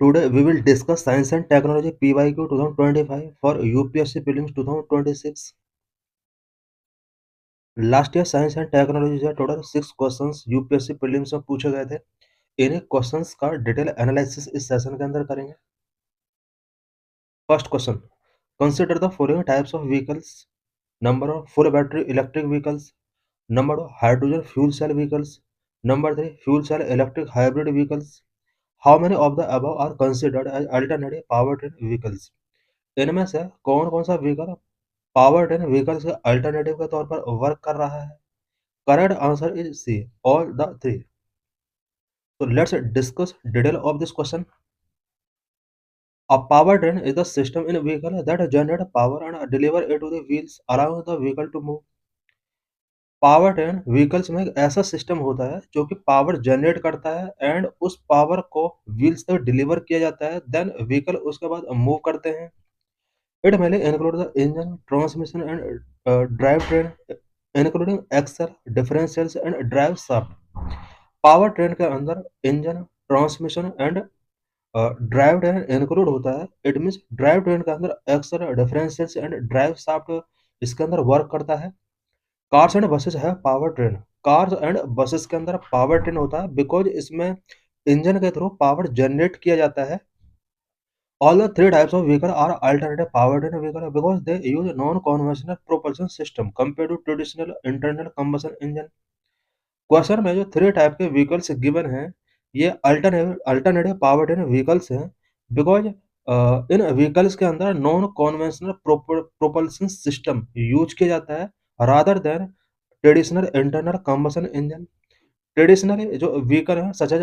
Today we will discuss Science and Technology PYQ 2025 for UPSC Prelims 2026. Last year science and technology से total 6 questions UPSC prelims में पूछे गए थे। इन्हीं questions का डिटेल एनालिसिस इस सेशन के अंदर करेंगे। First question, consider the following types of vehicles. Number of full battery electric vehicles, number of hydrogen fuel cell vehicles, number 3 fuel cell electric hybrid vehicles. How many of the above are considered as alternative power train vehicles. इनमें से कौन कौन सा vehicle power train vehicles के alternative के तौर पर work कर रहा है। Correct answer is C, all the three. So let's discuss detail of this question. A powertrain is the system in a vehicle that generate power and deliver it to the wheels, allowing the vehicle to move. Power train vehicles में एक ऐसा system होता है जो कि power generate करता है and उस पावर को व्हील्स तक डिलीवर किया जाता है, देन व्हीकल उसके बाद मूव करते हैं। It mainly include the engine, transmission and drive train, including axle, differentials and drive shaft. Power train के अंदर engine, transmission and drive train include होता है। इट मीन्स ड्राइव ट्रेन के अंदर axle, differentials and drive shaft इसके अंदर work करता है। कार्स एंड बसेस है power train. Cars and buses के अंदर पावर ट्रेन होता है बिकॉज इसमें इंजन के थ्रू पावर जनरेट किया जाता है। All the three types of vehicle are alternative powertrain vehicle because they use non-conventional propulsion system compared to traditional internal combustion engine। Question में जो थ्री टाइप के व्हीकल्स गिवन हैं ये alternative powertrain vehicles हैं because इन vehicles के अंदर non conventional propulsion system use किया जाता है rather than traditional internal combustion engine. Traditionally जो व्हीकल हैं such as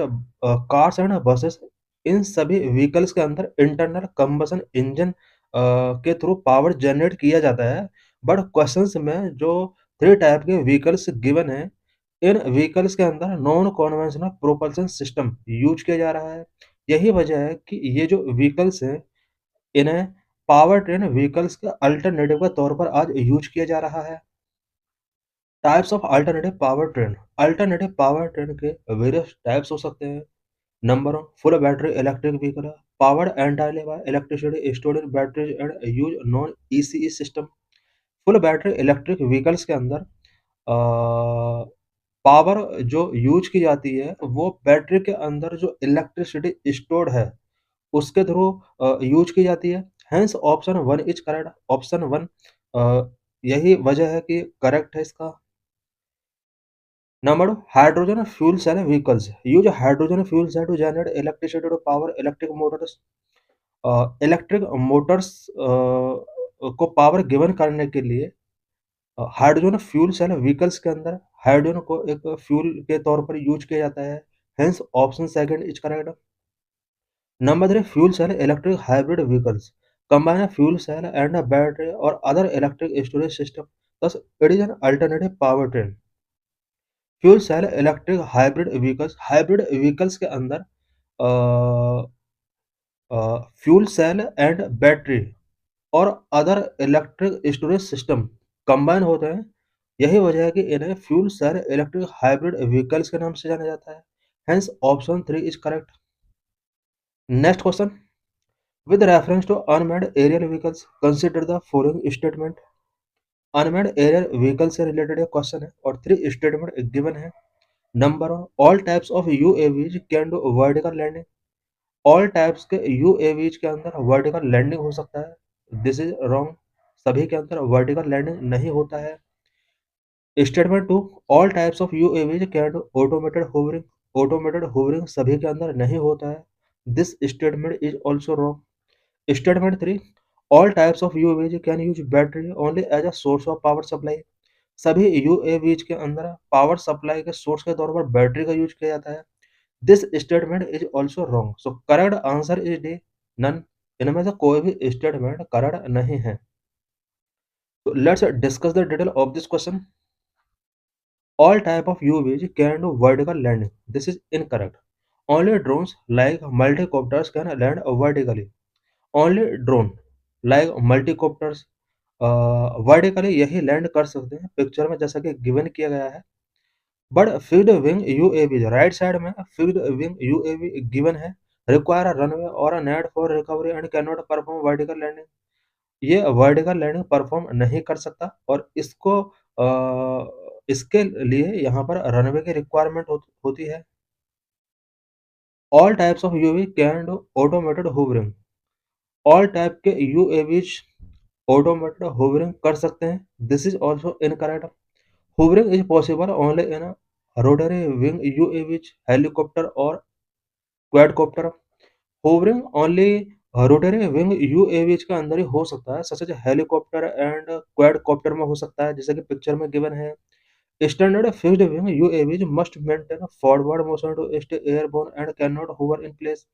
cars and buses, इन सभी व्हीकल्स के अंदर इंटरनल कंबशन इंजन के थ्रू पावर जनरेट किया जाता है। बट क्वेश्चंस में जो थ्री टाइप के व्हीकल्स गिवन है इन व्हीकल्स के अंदर non conventional propulsion system use किया जा रहा है। यही वजह है कि ये जो व्हीकल्स हैं इन्हें पावर ट्रेन व्हीकल्स के अल्टरनेटिव के तौर पर आज यूज किया जा रहा है। Types of alternative power train. Alternative power train के वेरियस टाइप्स हो सकते हैं। Number of full battery electric vehicle, powered entirely bye electricity stored in batteries and use non ECE system. Full battery electric vehicles के अंदर power जो use की जाती है वो बैटरी के अंदर जो इलेक्ट्रिसिटी स्टोर्ड है उसके थ्रू यूज की जाती है। Hence option 1 is correct. Option 1 यही वजह है कि करेक्ट है इसका। Number 2, hydrogen fuel cell vehicles use hydrogen fuel cell to generate electricity to power electric motors। Electric Motors को पावर गिवन करने के लिए हाइड्रोजन फ्यूल सेल व्हीकल्स के अंदर हाइड्रोजन को एक फ्यूल के तौर पर यूज किया जाता है। Hence option second is correct. Number 3, fuel cell electric hybrid vehicles combine a fuel cell and a battery or other electric storage system, thus it is an alternative powertrain। Fuel cell electric hybrid vehicles के अंदर fuel cell and battery और other electric storage system combine होते हैं। यही वजह है कि इन्हें fuel cell electric hybrid vehicles के नाम से जाना जाता है। Hence option 3 is correct. Next question, with reference to unmanned aerial vehicles consider the following statement. Unmanned aerial vehicle से रिलेटेड ये क्वेश्चन है और 3 स्टेटमेंट गिवन है। Number 1, all types of UAVs can do vertical landing. All types के UAVs के अंदर vertical landing हो सकता है। दिस इज रॉन्ग, सभी के अंदर वर्टिकल लैंडिंग नहीं होता है। Statement 2, all types of UAVs can do automated hovering. Automated hovering सभी के अंदर नहीं होता है। This statement is also wrong. Statement 3, all types of UAVs can use battery only as a source of power supply. सभी UAVs के अंदर power supply के सोर्स के तौर पर बैटरी का यूज किया जाता है। This statement is also wrong. So correct answer is D, none. इनमें से कोई भी स्टेटमेंट करेक्ट नहीं है। तो let's discuss the detail of this question. All type of UAVs can do vertical landing, this is incorrect. Only drones like multicopters can land vertically. Only drone like multicopters vertically यही land कर सकते हैं picture में जैसा कि given किया गया है। But fixed wing UAV right side में फिक्स्ड विंग यूएवी गिवन है रिक्वायर अ रनवे और a net for recovery and can not perform vertical landing. ये वर्टिकल लैंडिंग परफॉर्म नहीं कर सकता और इसके लिए यहाँ पर रनवे की रिक्वायरमेंट होती है। All types of UAV can do automated hovering. All type के यूएवीज ऑटोमेटेड होवरिंग कर सकते हैं। This is also incorrect. Hovering is possible only in rotary wing UAVs, helicopter और quadcopter. Hovering only rotary wing UAVs के अंदर ही हो सकता है, such as helicopter and quadcopter में हो सकता है, जैसे कि पिक्चर में गिवन है। Standard fixed wing UAVs must maintain forward motion to stay airborne and can not hover in place.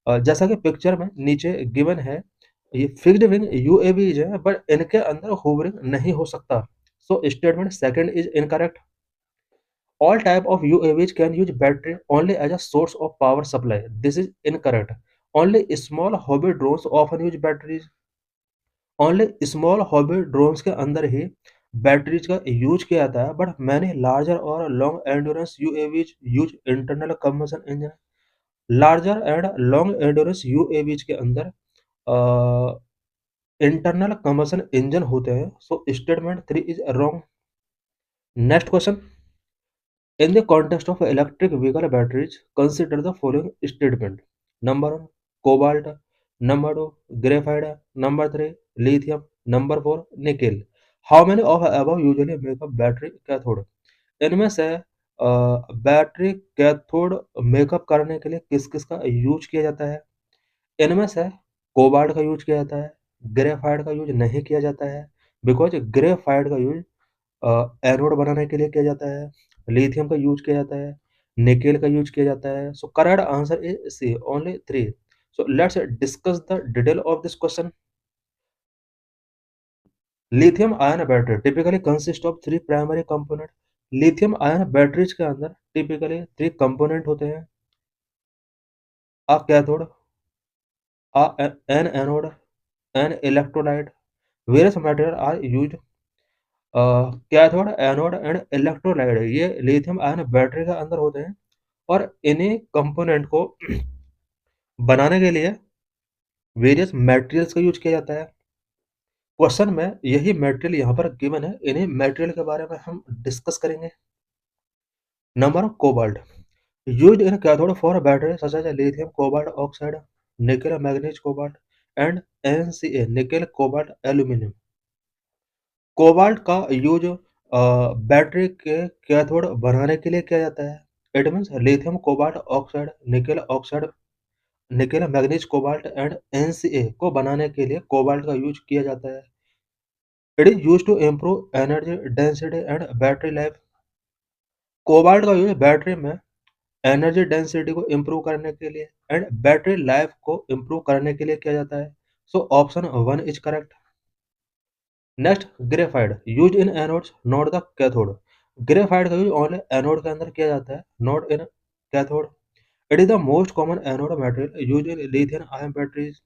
जैसा कि पिक्चर में नीचे गिवन है, ये फिक्स्ड विंग यूएवीज है बट इनके अंदर होवरिंग नहीं हो सकता। So statement second is incorrect. All type of UAVs can use battery only as a source of power supply. This is incorrect. Only small hobby drones often use batteries. Only small hobby drones के अंदर ही batteries का use किया जाता है, but many larger और long endurance UAVs use internal combustion engine. Larger and long endurance UAVs के अंदर internal combustion engine होते हैं। So statement 3 is wrong. Next question. In the context of electric vehicle batteries, consider the following statement. Number 1, cobalt. Number 2, graphite. Number 3, lithium. Number 4, nickel. How many of above usually make up battery cathode? इनमें से battery cathode makeup करने के लिए किस किस का use किया जाता है? इनमें से कोबाल्ट का यूज किया जाता है, ग्रेफाइट का यूज नहीं किया जाता है, बिकॉज ग्रेफाइट का यूज एनोड बनाने के लिए किया जाता है, लिथियम का यूज किया जाता है, निकेल का यूज किया जाता है। So correct answer is C, only 3। So let's discuss the detail of this question. Lithium ion battery typically consist of 3 primary component. Lithium ion batteries के अंदर टिपिकली 3 कंपोनेंट होते हैं। A cathode, an anode, an electrolyte. Various material are used. Cathode, anode and electrolyte ये lithium ion battery के अंदर होते हैं और इन्हीं कंपोनेंट को बनाने के लिए वेरियस मटेरियल्स का यूज किया जाता है। क्वेश्चन में यही मटेरियल यहाँ पर गिवन है, इन्हीं मटेरियल के बारे में हम डिस्कस करेंगे। Number of cobalt used in cathode for battery such as lithium cobalt oxide, nickel manganese cobalt and NCA nickel cobalt aluminium. Cobalt का यूज बैटरी के कैथोड बनाने के लिए किया जाता है। It means lithium cobalt oxide, nickel manganese cobalt and NCA को बनाने के लिए कोबाल्ट का यूज किया जाता है। It is use to improve energy density and battery life. Cobalt का यूज बैटरी में एनर्जी डेंसिटी को इम्प्रूव करने के लिए एंड बैटरी लाइफ को इम्प्रूव करने के लिए किया जाता है। So option 1 is correct. Next, graphite use in anodes not the cathode. Graphite का यूज ओनली एनोड के अंदर किया जाता है, not in cathode. It is the most common anode material use in lithium ion batteries.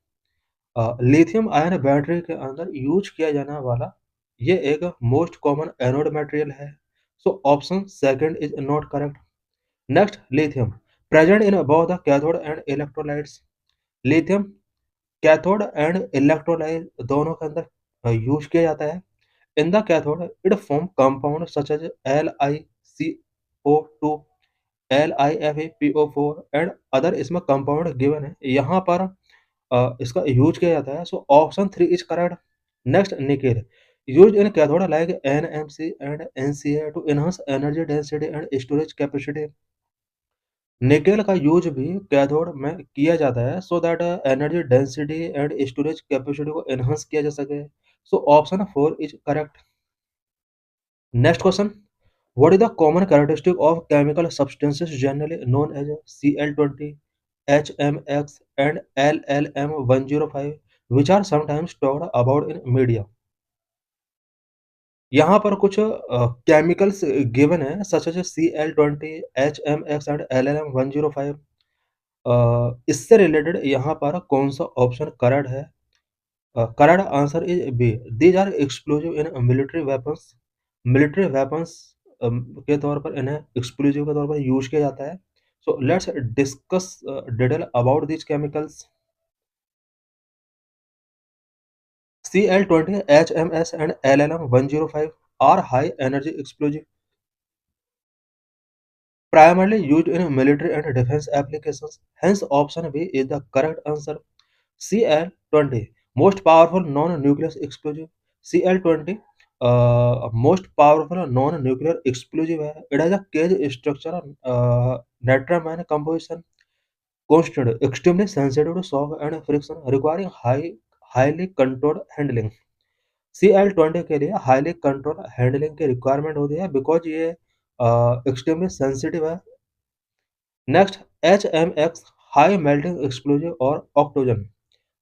Lithium ion battery के अंदर use किया जाने वाला ये एक मोस्ट कॉमन एनोड मटेरियल है। So option second is not correct. Next, lithium present in both the cathode and electrolytes. Lithium cathode and electrolyte दोनों के अंदर यूज किया जाता है। In the cathode it form compound such as LiCO2, LiFePO4 and other इसमें compound given है, यहाँ पर इसका यूज किया जाता है। So option 3 is correct. Next, nickel use in cathode like NMC and NCA to enhance energy density and storage capacity. Nickel का use भी कैथोड में किया जाता है so that energy density and storage capacity को एनहांस किया जा सके। So option 4 is correct. Next question. What is the common characteristic of chemical substances generally known as Cl20, HMX and LLM105 which are sometimes talked about in media? यहाँ पर कुछ chemicals given है such as Cl20, HMX and LLM105। इससे related यहाँ पर कौन सा option correct है? Correct answer is B, these are explosive in military weapons. Military weapons के तौर पर इन्हें एक्सप्लोजिव के तौर पर यूज किया जाता है। So let's discuss detail about these chemicals. Cl-20, HMS, and LLM-105 are high energy explosive, primarily used in military and defense applications. Hence, option B is the correct answer. Cl-20, most powerful non-nuclear explosive. Cl-20, most powerful non-nuclear explosive है. It has a cage structure, natrium and composition, constant, extremely sensitive to shock and friction, requiring highly controlled handling. CL-20 के लिए highly control handling की requirement होती है because ये extremely sensitive है. Next, HMX, high melting explosive और ऑक्टोजन,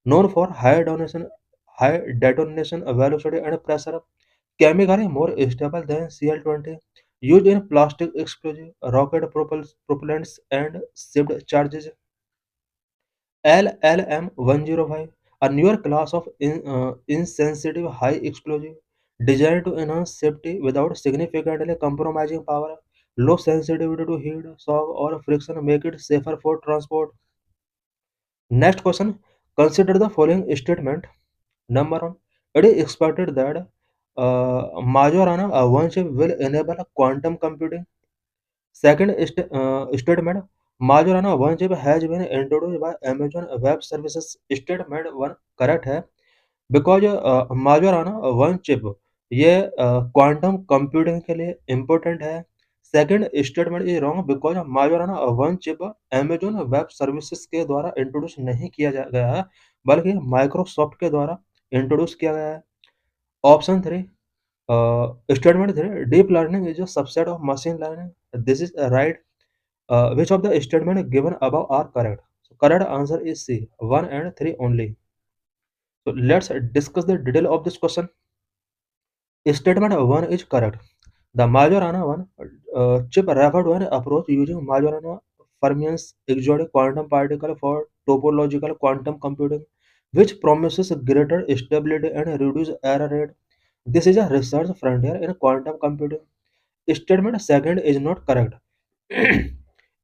known for high detonation velocity and pressure, chemically more stable than Cl-20, used in plastic explosive, rocket propellants, and shipped charges. LLM-105, a newer class of insensitive high explosive, designed to enhance safety without significantly compromising power. Low sensitivity to heat, shock, or friction make it safer for transport. Next question. Consider the following statement. Number one, it is expected that Majorana one-chip will enable quantum computing. Second statement, Majorana one-chip has been introduced by Amazon Web Services. Statement one correct है because Majorana one chip ये quantum computing के लिए important है. Second statement is wrong because Majorana one chip Amazon web services के द्वारा introduce नहीं किया गया है बल्कि माइक्रोसॉफ्ट के द्वारा इंट्रोड्यूस किया गया है. Option three, statement three, deep learning is a subset of machine learning. This is right. Which of the statement given above are correct? So correct answer is C, 1 and 3 only. So let's discuss the detail of this question. Statement 1 is correct. The Majorana 1 chip referred to an approach using Majorana fermions exotic quantum particle for topological quantum computing, which promises greater stability and reduced error rate. This is a research frontier in quantum computing. Statement second is not correct.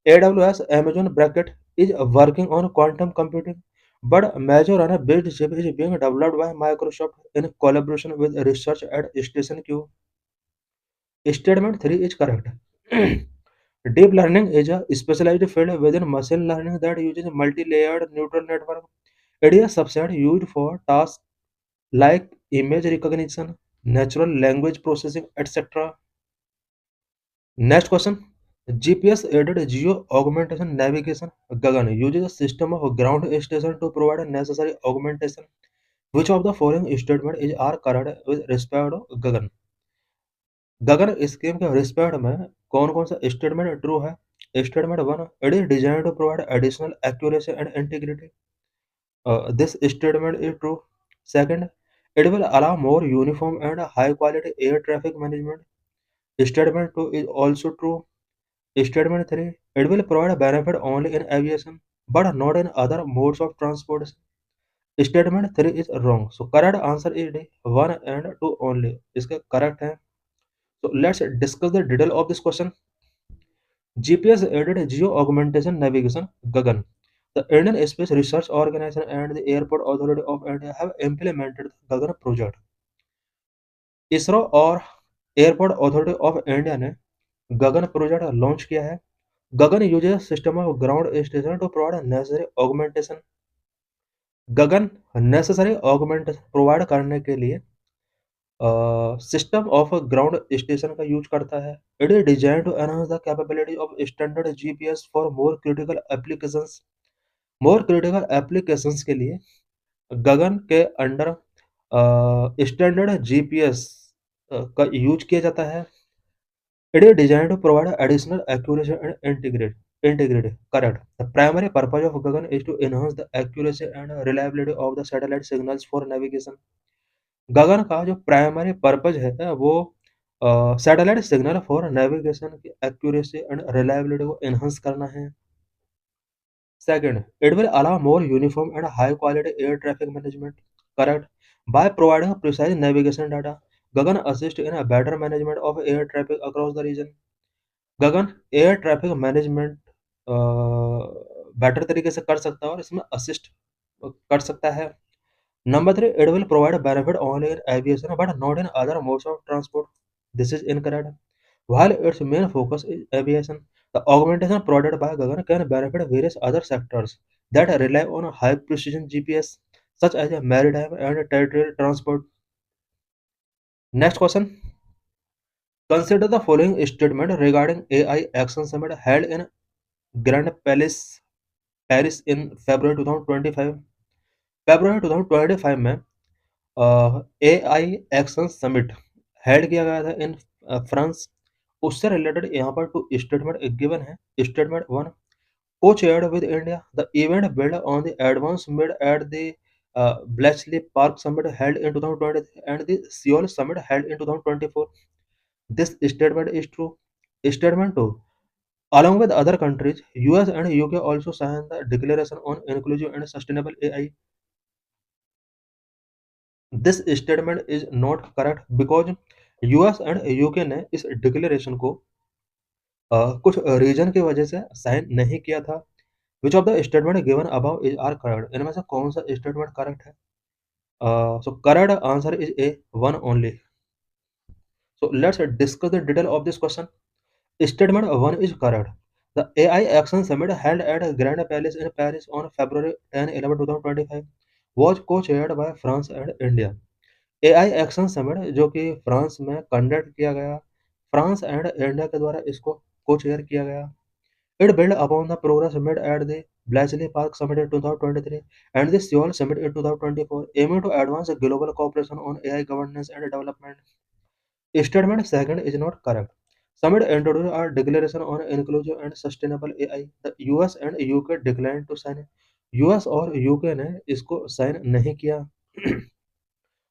AWS Amazon Bracket is working on quantum computing, but Majorana based chip is being developed by Microsoft in collaboration with research at Station Q. Statement 3 is correct. Deep learning is a specialized field within machine learning that uses multi-layered neural network. It is a subset used for tasks like image recognition, natural language processing, etc. Next question. GPS aided geo augmentation navigation. Gagan uses a system of ground station to provide necessary augmentation. Which of the following statement is are correct with respect to Gagan? Gagan scheme के respect में कौन कौन सा statement true है? Statement one, it is design to provide additional accuracy and integrity. This statement is true. Second, it will allow more uniform and high quality air traffic management. Statement two is also true. Statement three, it will provide benefit only in aviation but not in other modes of transportation. Statement three is wrong. So correct answer is D, one and two only इसके correct है. So let's discuss the detail of this question. GPS aided geo augmentation navigation Gagan. The Indian Space Research Organization and the Airport Authority of India have implemented the Gagan project. ISRO और airport authority of India ने गगन project launch किया है. GAGAN uses system of ground station to provide necessary augmentation. GAGAN necessary augmentation provide करने के लिए system of ground station का use करता है. It is design to enhance the capability of standard GPS for more critical applications के लिए गगन के under standard GPS का यूज किया जाता है. It is design to provide additional accuracy and integrity. Correct. The primary purpose of Gagan is to enhance the accuracy and reliability of the satellite signals for navigation. GAGAN का जो primary purpose है वो satellite signal for navigation की accuracy and reliability को enhance करना है. Second, it will allow more uniform and high quality air traffic management. Correct. By providing precise navigation data, GAGAN assist in a better management of air traffic across the region. GAGAN air traffic management better तरीके से कर सकता है और इसमें assist कर सकता है। Number 3, it will provide benefit only in aviation but not in other modes of transport. This is incorrect. While its main focus is aviation, the augmentation provided by Gagan can benefit various other sectors that rely on high precision GPS, such as maritime and territorial transport. Next question. Consider the following statement regarding AI Action Summit held in Grand Palace, Paris in February 2025. February 2025 में AI Action Summit held किया गया था in France. उससे related यहाँ पर two statement given है। Statement one, co-chaired with India, the event built on the advance made at the Bletchley Park Summit held in 2023 and the Seoul Summit held in 2024. This statement is true. Statement 2. Along with other countries, US and UK also signed the Declaration on Inclusive and Sustainable AI. This statement is not correct because US and UK ने इस declaration को कुछ reason की वजह से sign नहीं किया था। Which of the statement given above is are correct? इनमें से कौन सा स्टेटमेंट करेक्ट है? So correct answer is A, one only. So let's discuss the detail of this question. Statement 1 is correct. The AI Action Summit held at Grand Palace in Paris on February 10-11, 2025 was co-chaired by France and India. AI Action Summit जो कि France में conduct किया गया, France and India के द्वारा इसको को-चेयर किया गया। It built upon the progress made at the Bletchley Park Summit in 2023 and the Seoul Summit in 2024, aiming to advance global cooperation on AI governance and development. Statement second is not correct. Summit introduced a declaration on inclusive and sustainable AI. The US and UK declined to sign it. US और UK ने इसको sign नहीं किया।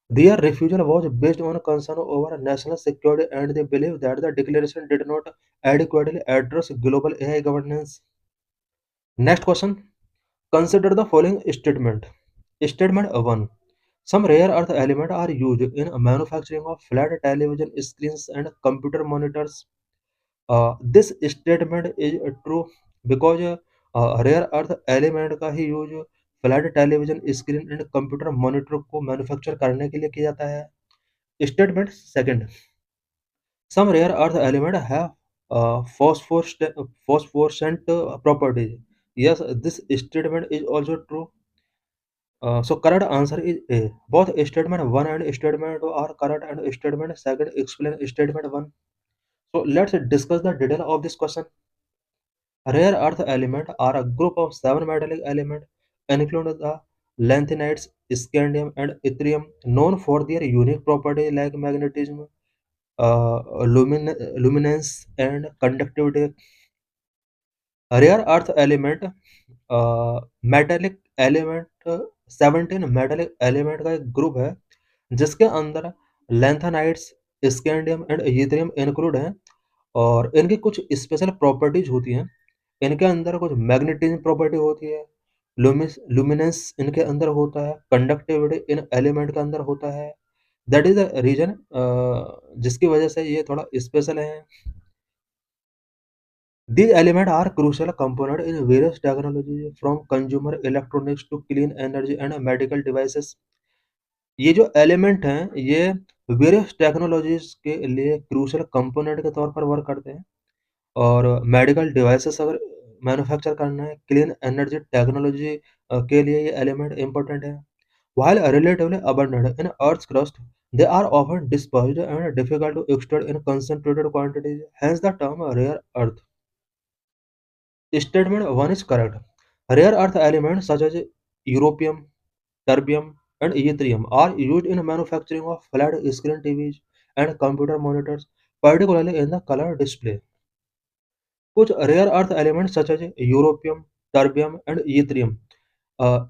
Their refusal was based on concern over national security and they believe that the declaration did not adequately address global AI governance. Next question. Consider the following statement. Statement 1. Some rare earth elements are used in manufacturing of flat television screens and computer monitors. This statement is true because rare earth element का ही use flat television screen and computer monitor को manufacture करने के लिए किया जाता है। Statement second, some rare earth elements have phosphorescent properties. Yes, this statement is also true. So correct answer is A. Both statement 1 and statement 2 are correct and statement second explain statement 1. So let's discuss the detail of this question. Rare earth elements are a group of 7 metallic elements including the lanthanides, scandium and yttrium known for their unique properties like magnetism, luminance and conductivity. Rare earth element metallic element 17 metallic element का एक group है जिसके अंदर lanthanides, scandium and uranium include हैं और इनकी कुछ special properties होती हैं। इनके अंदर कुछ मैग्नेटिज्म प्रॉपर्टी होती है, लुमिनेंस इनके अंदर होता है, कंडक्टिविटी इन एलिमेंट के अंदर होता है। दैट इज द रीजन जिसकी वजह से ये थोड़ा स्पेशल है। These elements are crucial components in various technologies from consumer electronics to clean energy and medical devices. ये जो एलिमेंट हैं ये वेरियस टेक्नोलॉजीज के लिए क्रूशियल कंपोनेंट के तौर पर वर्क करते हैं और मेडिकल डिवाइसेस अगर मैन्युफैक्चर करना है, क्लीन एनर्जी टेक्नोलॉजी के लिए ये एलिमेंट इंपॉर्टेंट है। While relatively abundant in Earth's crust, they are often dispersed and difficult to extract in concentrated quantities, hence the term rare earth. Statement 1 is correct. Rare earth elements such as europium, terbium, and yttrium are used in manufacturing of flat screen TVs and computer monitors, particularly in the color display. कुछ rare earth elements such as europium, terbium, and yttrium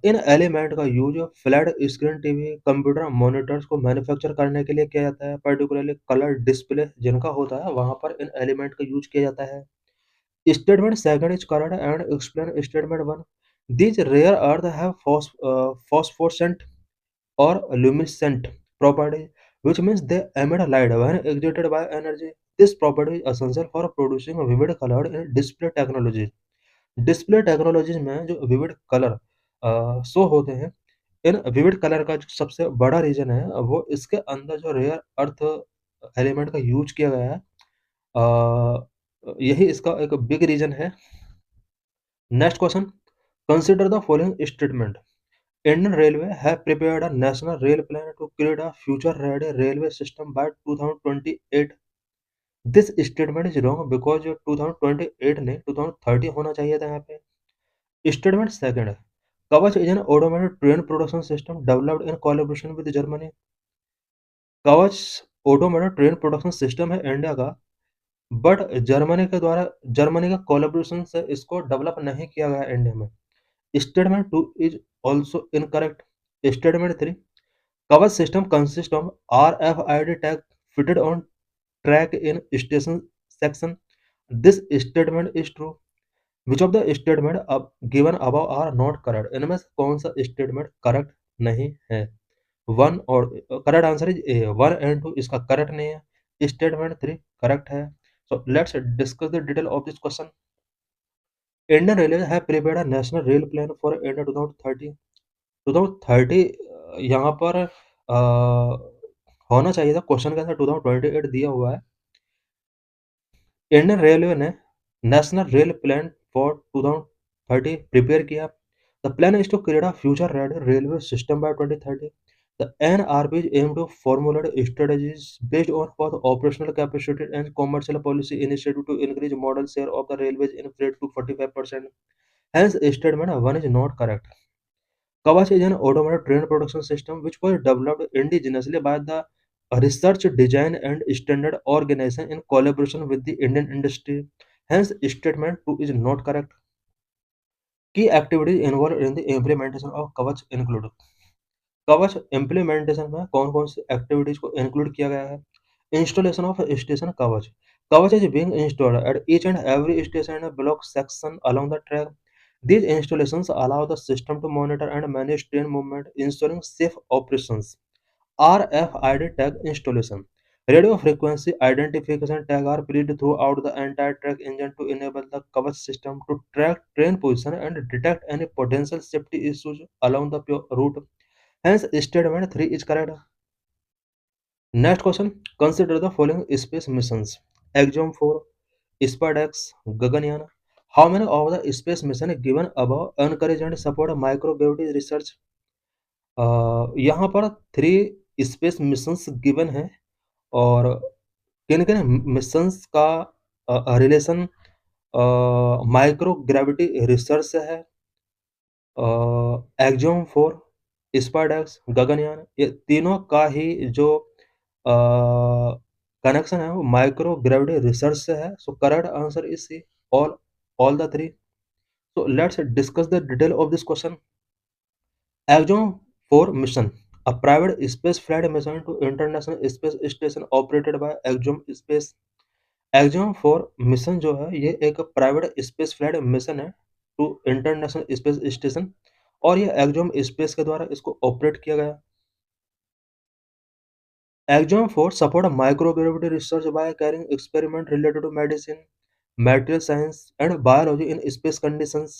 इन element का use flat screen TV, computer monitors को manufacture करने के लिए किया जाता है, पर्टिकुलरली कलर डिस्प्ले जिनका होता है वहां पर इन एलिमेंट का यूज किया जाता है। Statement second is correct and explain statement one. These rare earth have phosphorescent or luminescent property, which means they emit light when excited by energy. This property is essential for producing vivid color in display technology. Display technologies में जो vivid colour show होते हैं, इन vivid colour का जो सबसे बड़ा reason है, वो इसके अंदर जो रेयर अर्थ एलिमेंट का यूज़ किया गया है, यही इसका एक बिग रीज़न है। Next question, consider the following statement. Indian railway have prepared a national rail plan to create a future ready railway system by 2028। This statement is wrong because जो 2028 नहीं 2030 होना चाहिए था यहाँ पे। स्टेटमेंट सेकंड है, कवच is an automated train production system developed in collaboration with Germany. कवच ऑटोमेटेड ट्रेन प्रोडक्शन सिस्टम है इंडिया का, बट जर्मनी का कोलैबोरेशन से इसको डेवलप नहीं किया गया इंडिया में। Statement 2 is also incorrect. Statement 3, कवच system consist of RFID tag fitted on track in station section. This statement is true. Which of the statement given above are not correct? इनमें से कौन सा statement correct नहीं है? One और correct answer is A, 1 and 2 इसका correct नहीं है। स्टेटमेंट 3 करेक्ट है। सो let's discuss the detail of this question. Indian railway have prepared a national rail plan for India 2030। 2030 यहाँ पर होना चाहिए था, क्वेश्चन का आंसर 2028 दिया हुआ है। इंडियन रेलवे ने national rail plan for 2030 prepare किया। The plan is to create a future ready railway system by 2030। The NRB is aimed to formulate strategies based on both operational capacity and commercial policy initiative to increase modal share of the railways in freight to 45%. Hence, statement 1 is not correct. Kavach is an automated train production system which was developed indigenously by the Research Design and Standard Organization in collaboration with the Indian industry. Hence, statement 2 is not correct. Key activities involved in the implementation of Kavach include. कवच implementation में कौन-कौन सी activities को include किया गया है? Installation of station कवच। कवच is being installed at each and every station and block section along the track. These installations allow the system to monitor and manage train movement, ensuring safe operations. RFID tag installation. Radio frequency identification tag are placed throughout the entire track engine to enable the Kavach system to track train position and detect any potential safety issues along the route. Hence, statement 3 is correct. Next question. Consider the following space missions. Axiom 4, SpaceX, Gaganyaan. How many of the space missions given above encourage and support microgravity research? यहाँ पर 3 space missions given है, और किन किन missions का relation microgravity research से है। Axiom 4, स्पाइडेक्स, Gaganyaan, ये तीनों का ही जो कनेक्शन है वो माइक्रो ग्रेविटी रिसर्च से है। So correct answer is C, all all the three. So let's discuss the detail of this question. Axiom 4 mission, a private space flight mission to international space station operated by Axiom space. Axiom 4 mission जो है ये एक private space flight mission है to international space station, और ये Axiom space के द्वारा इसको ऑपरेट किया गया। Axiom 4 support microgravity research by carrying experiments related to medicine, material science, and biology in space conditions.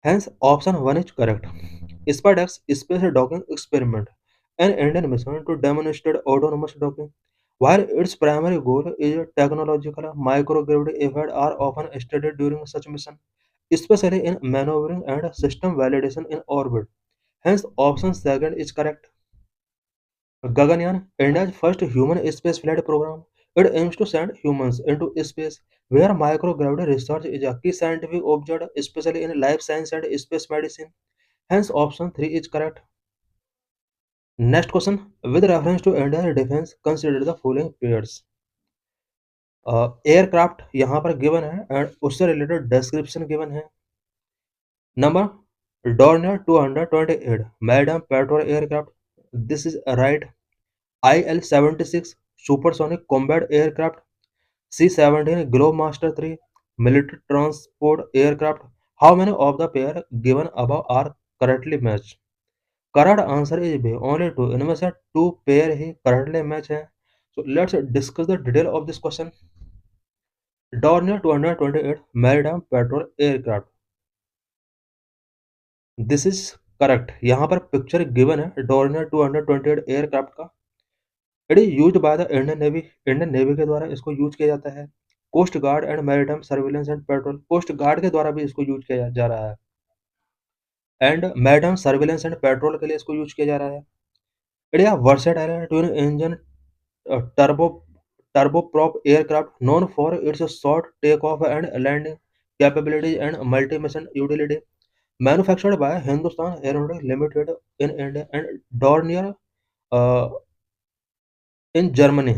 Hence, option 1 is correct. SpaceX Space Docking Experiment, an Indian mission to demonstrate autonomous docking. While its primary goal is technological, microgravity effects are often studied during such mission, especially in maneuvering and system validation in orbit. Hence, option 2 is correct. Gaganyaan, India's first human spaceflight program. It aims to send humans into space, where microgravity research is a key scientific object, especially in life science and space medicine. Hence, option 3 is correct. Next question. With reference to India's defense, consider the following pairs. Aircraft यहाँ पर given है and उससे related description given है। Number, Dornier 228 maritime petrol aircraft, this is right. IL-76 supersonic combat aircraft, C-17 Globemaster III military transport aircraft. How many of the pair given above are correctly matched? Correct answer is B, only 2। इनमें से 2 pair ही correctly match हैं। So let's discuss the detail of this question. Dornier 228 maritime patrol aircraft. This is correct. यहाँ पर picture given है Dornier 228 aircraft का। It is used by the Indian Navy के द्वारा इसको यूज किया जाता है। Coast guard and maritime surveillance and patrol, coast guard के द्वारा भी इसको यूज किया जा रहा है, and maritime surveillance and patrol के लिए इसको यूज किया जा रहा है। It is versatile twin engine turbo turboprop aircraft known for its short takeoff and landing capabilities and multi-mission utility. Manufactured by Hindustan Aeronautics Limited in India and Dornier uh, in Germany.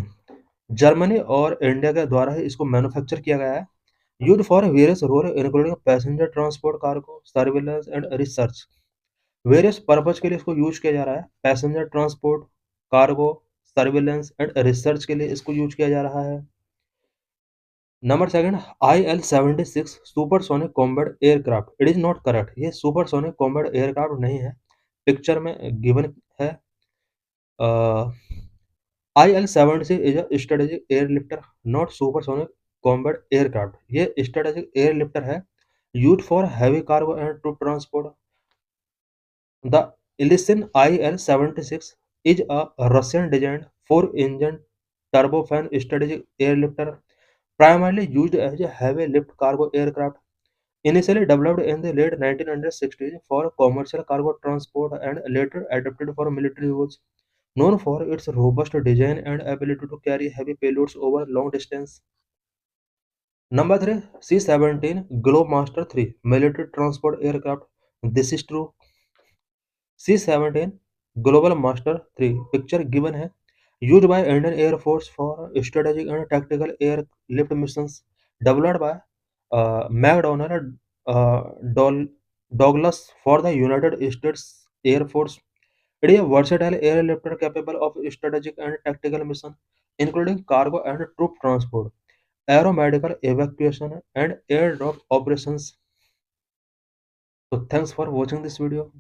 Germany और India के द्वारा ही इसको manufacture किया गया है। Used for various role including passenger transport, cargo, surveillance and research. Various purpose के लिए इसको यूज किया जा रहा है। Passenger transport, cargo, surveillance and research के लिए इसको यूज किया जा रहा है। Number second, IL-76 supersonic combat aircraft. It is not correct, ये सुपरसोनिक कॉम्बैट एयरक्राफ्ट नहीं है। पिक्चर में गिवन है। IL-76 is a strategic airlifter not supersonic combat aircraft. ये स्ट्रेटेजिक एयरलिफ्टर है, used for heavy cargo and troop transport. The Elysian IL-76 is a Russian-designed four-engine turbofan strategic airlifter primarily used as a heavy-lift cargo aircraft. Initially developed in the late 1960s for commercial cargo transport and later adapted for military use, known for its robust design and ability to carry heavy payloads over long distance. Number 3, C-17 Globemaster III military transport aircraft. This is true. C-17 Global Master 3 picture given है, used by Indian Air Force for strategic and tactical airlift missions, developed by McDonnell Dol- Douglas for the United States Air Force. It is a versatile airlifter capable of strategic and tactical mission, including cargo and troop transport, aeromedical evacuation, and airdrop operations. So thanks for watching this video.